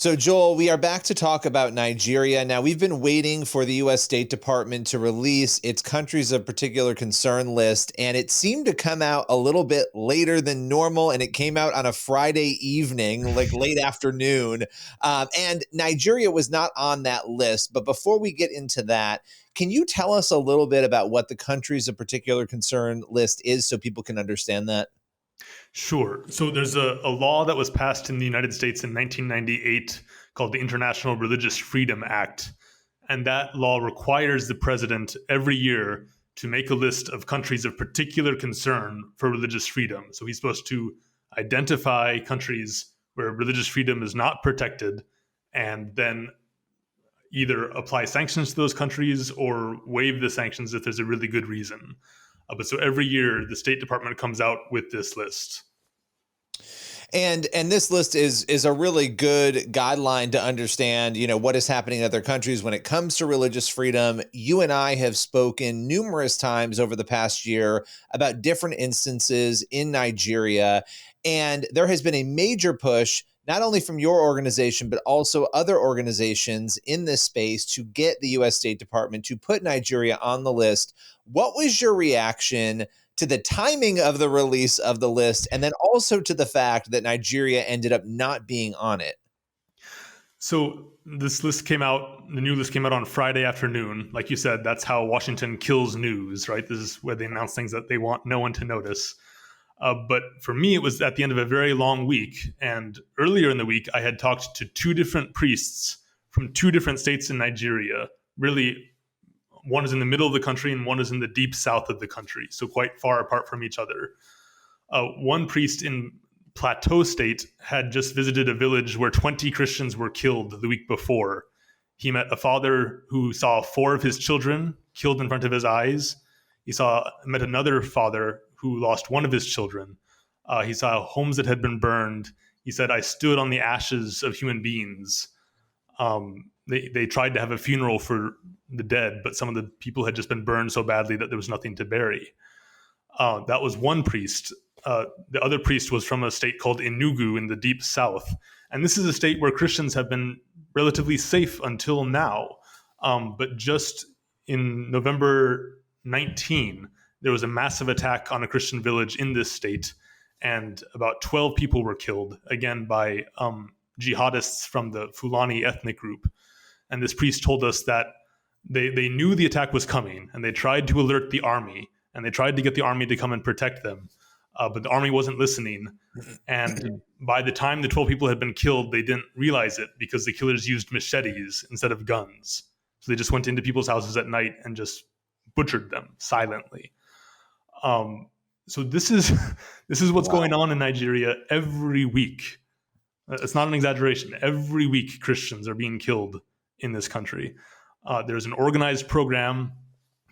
So, Joel, we are back to talk about Nigeria. Now, we've been waiting for the U.S. State Department to release its countries of particular concern list, and it seemed to come out a little bit later than normal, and it came out on a Friday evening, like late afternoon. And Nigeria was not on that list. But before we get into that, can you tell us a little bit about what the countries of particular concern list is so people can understand that? Sure. So there's a law that was passed in the United States in 1998 called the International Religious Freedom Act. And that law requires the president every year to make a list of countries of particular concern for religious freedom. So he's supposed to identify countries where religious freedom is not protected and then either apply sanctions to those countries or waive the sanctions if there's a really good reason. But so every year, the State Department comes out with this list. And this list is a really good guideline to understand, what is happening in other countries when it comes to religious freedom. You and I have spoken numerous times over the past year about different instances in Nigeria, and there has been a major push not only from your organization, but also other organizations in this space to get the U.S. State Department to put Nigeria on the list. What was your reaction to the timing of the release of the list, and then also to the fact that Nigeria ended up not being on it? So this list came out, the new list came out on Friday afternoon. Like you said, that's how Washington kills news, right? This is where they announce things that they want no one to notice. But for me, it was at the end of a very long week. And earlier in the week, I had talked to two different priests from two different states in Nigeria. Really, one is in the middle of the country and one is in the deep south of the country, so quite far apart from each other. One priest in Plateau State had just visited a village where 20 Christians were killed the week before. He met a father who saw 4 of his children killed in front of his eyes. He met another father who lost 1 of his children. He saw homes that had been burned. He said, "I stood on the ashes of human beings." They tried to have a funeral for the dead, but some of the people had just been burned so badly that there was nothing to bury. That was one priest. The other priest was from a state called Enugu in the deep south. And this is a state where Christians have been relatively safe until now. But just in November 19, there was a massive attack on a Christian village in this state, and about 12 people were killed, again, by jihadists from the Fulani ethnic group. And this priest told us that they knew the attack was coming, and they tried to alert the army, and they tried to get the army to come and protect them. But the army wasn't listening. And by the time the 12 people had been killed, they didn't realize it because the killers used machetes instead of guns. So they just went into people's houses at night and just butchered them silently. So this is what's going on in Nigeria every week. It's not an exaggeration. Every week, Christians are being killed in this country. There's an organized program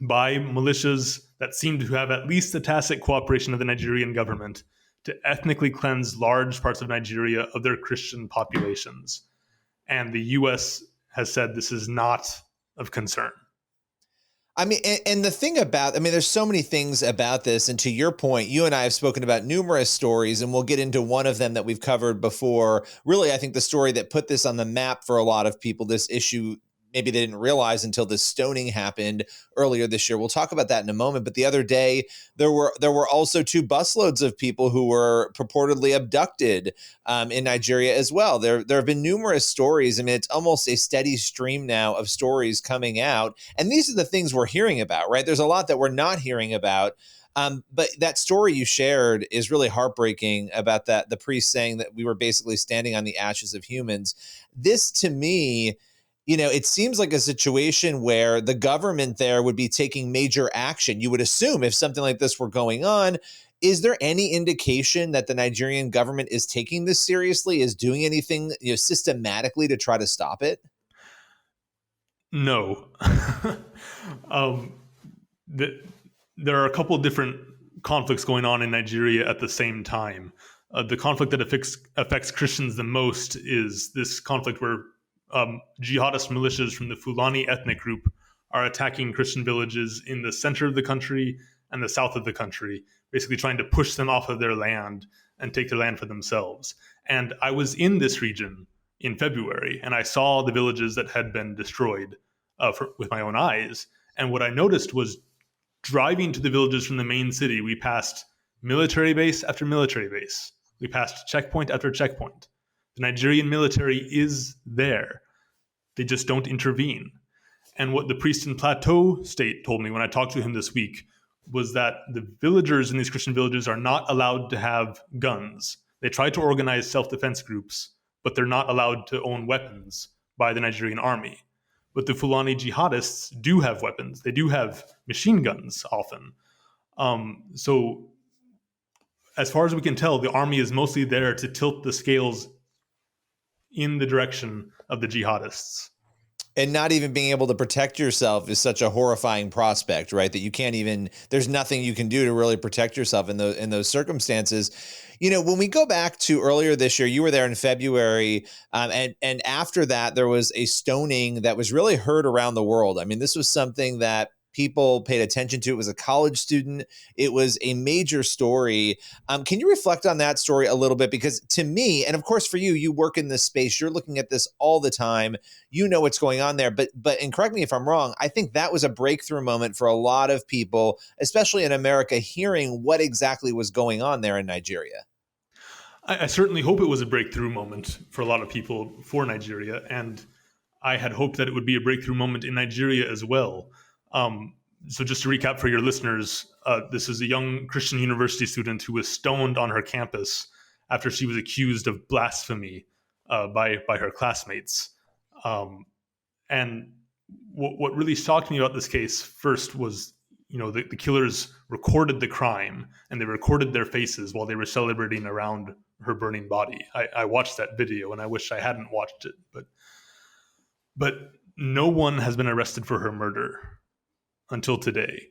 by militias that seem to have at least the tacit cooperation of the Nigerian government to ethnically cleanse large parts of Nigeria of their Christian populations. And the U.S. has said this is not of concern. I mean, and the thing about, there's so many things about this. And to your point, you and I have spoken about numerous stories, and we'll get into one of them that we've covered before. Really, I think the story that put this on the map for a lot of people, this issue, maybe they didn't realize until this stoning happened earlier this year. We'll talk about that in a moment. But the other day, there were also 2 busloads of people who were purportedly abducted in Nigeria as well. There have been numerous stories. It's almost a steady stream now of stories coming out. And these are the things we're hearing about, right? There's a lot that we're not hearing about. But that story you shared is really heartbreaking about the priest saying that we were basically standing on the ashes of humans. This, to me, it seems like a situation where the government there would be taking major action. You would assume if something like this were going on. Is there any indication that the Nigerian government is taking this seriously, is doing anything systematically to try to stop it? No. There are a couple of different conflicts going on in Nigeria at the same time. The conflict that affects Christians the most is this conflict where jihadist militias from the Fulani ethnic group are attacking Christian villages in the center of the country and the south of the country, basically trying to push them off of their land and take their land for themselves. And I was in this region in February, and I saw the villages that had been destroyed with my own eyes. And what I noticed was driving to the villages from the main city, we passed military base after military base. We passed checkpoint after checkpoint. The Nigerian military is there. They just don't intervene. And what the priest in Plateau State told me when I talked to him this week was that the villagers in these Christian villages are not allowed to have guns. They try to organize self-defense groups, but they're not allowed to own weapons by the Nigerian army. But the Fulani jihadists do have weapons. They do have machine guns often. So as far as we can tell, the army is mostly there to tilt the scales in the direction of the jihadists. And not even being able to protect yourself is such a horrifying prospect, right? That you can't even, there's nothing you can do to really protect yourself in those circumstances. You know, when we go back to earlier this year, you were there in February, and after that, there was a stoning that was really heard around the world. I mean, this was something that people paid attention to. It was a college student. It was a major story. Can you reflect on that story a little bit? Because to me, and of course for you, you work in this space, you're looking at this all the time. You know what's going on there. But and correct me if I'm wrong, I think that was a breakthrough moment for a lot of people, especially in America, hearing what exactly was going on there in Nigeria. I certainly hope it was a breakthrough moment for a lot of people for Nigeria. And I had hoped that it would be a breakthrough moment in Nigeria as well. So just to recap for your listeners, this is a young Christian university student who was stoned on her campus after she was accused of blasphemy by her classmates. And what really shocked me about this case first was, you know, the killers recorded the crime and they recorded their faces while they were celebrating around her burning body. I watched that video and I wish I hadn't watched it, but no one has been arrested for her murder until today.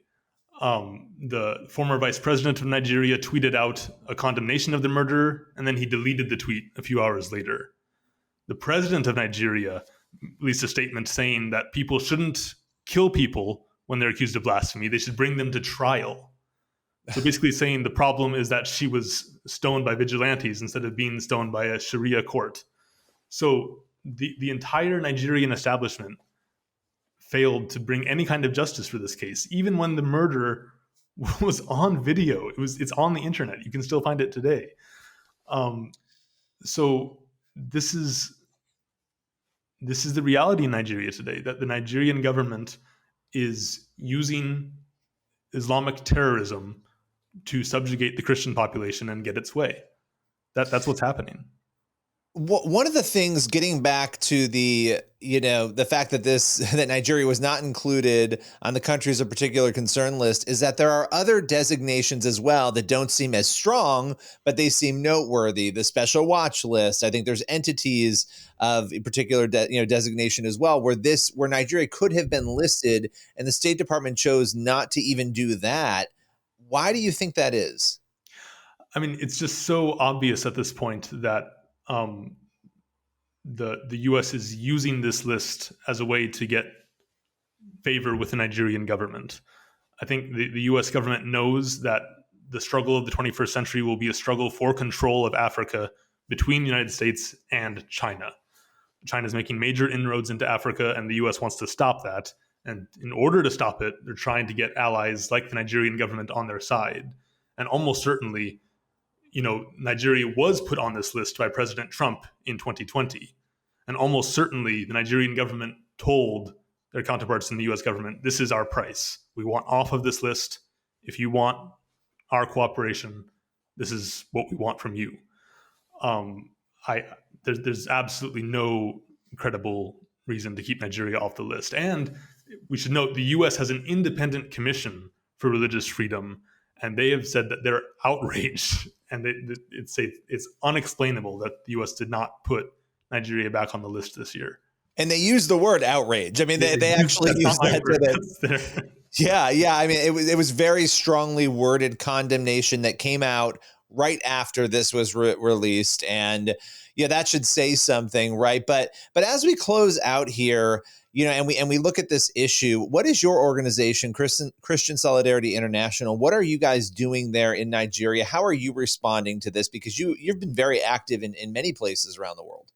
The former vice president of Nigeria tweeted out a condemnation of the murder, and then he deleted the tweet a few hours later. The president of Nigeria released a statement saying that people shouldn't kill people when they're accused of blasphemy. They should bring them to trial. So basically saying the problem is that she was stoned by vigilantes instead of being stoned by a Sharia court. So the entire Nigerian establishment failed to bring any kind of justice for this case, even when the murder was on video. It's on the internet. You can still find it today. So this is the reality in Nigeria today, that the Nigerian government is using Islamic terrorism to subjugate the Christian population and get its way. That's what's happening. One of the things, getting back to the fact that Nigeria was not included on the countries of particular concern list, is that there are other designations as well that don't seem as strong, but they seem noteworthy. The special watch list. I think there's entities of a particular designation as well, where Nigeria could have been listed, and the State Department chose not to even do that. Why do you think that is? I mean, it's just so obvious at this point that the U.S. is using this list as a way to get favor with the Nigerian government. I think the U.S. government knows that the struggle of the 21st century will be a struggle for control of Africa between the United States and China. China is making major inroads into Africa, and the U.S. wants to stop that. And in order to stop it, they're trying to get allies like the Nigerian government on their side. And almost certainly, Nigeria was put on this list by President Trump in 2020. And almost certainly the Nigerian government told their counterparts in the US government, this is our price. We want off of this list. If you want our cooperation, this is what we want from you. There's absolutely no credible reason to keep Nigeria off the list. And we should note the US has an independent commission for religious freedom, and they have said that they're outraged, and it's unexplainable that the U.S. did not put Nigeria back on the list this year. And they use the word outrage. I mean, they actually use that. Yeah. I mean, it was very strongly worded condemnation that came out right after this was released, and that should say something, right? But as we close out here, and we look at this issue, what is your organization, Christian Solidarity International? What are you guys doing there in Nigeria? How are you responding to this? Because you've been very active in many places around the world.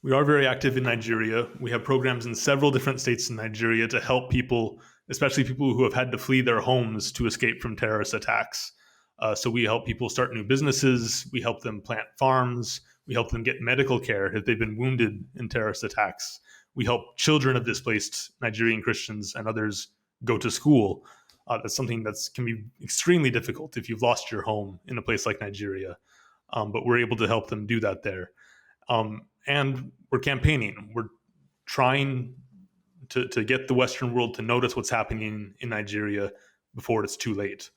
We are very active in Nigeria. We have programs in several different states in Nigeria to help people, especially people who have had to flee their homes to escape from terrorist attacks. So we help people start new businesses. We help them plant farms. We help them get medical care if they've been wounded in terrorist attacks. We help children of displaced Nigerian Christians and others go to school. That's something that can be extremely difficult if you've lost your home in a place like Nigeria. But we're able to help them do that there. And we're campaigning. We're trying to get the Western world to notice what's happening in Nigeria before it's too late.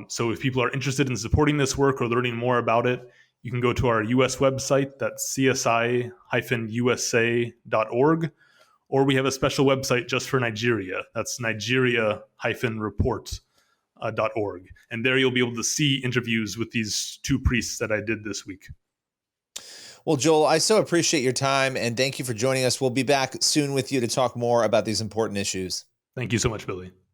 So if people are interested in supporting this work or learning more about it, you can go to our US website, that's csi-usa.org, or we have a special website just for Nigeria. That's nigeria-report.org. And there you'll be able to see interviews with these two priests that I did this week. Well, Joel, I so appreciate your time, and thank you for joining us. We'll be back soon with you to talk more about these important issues. Thank you so much, Billy.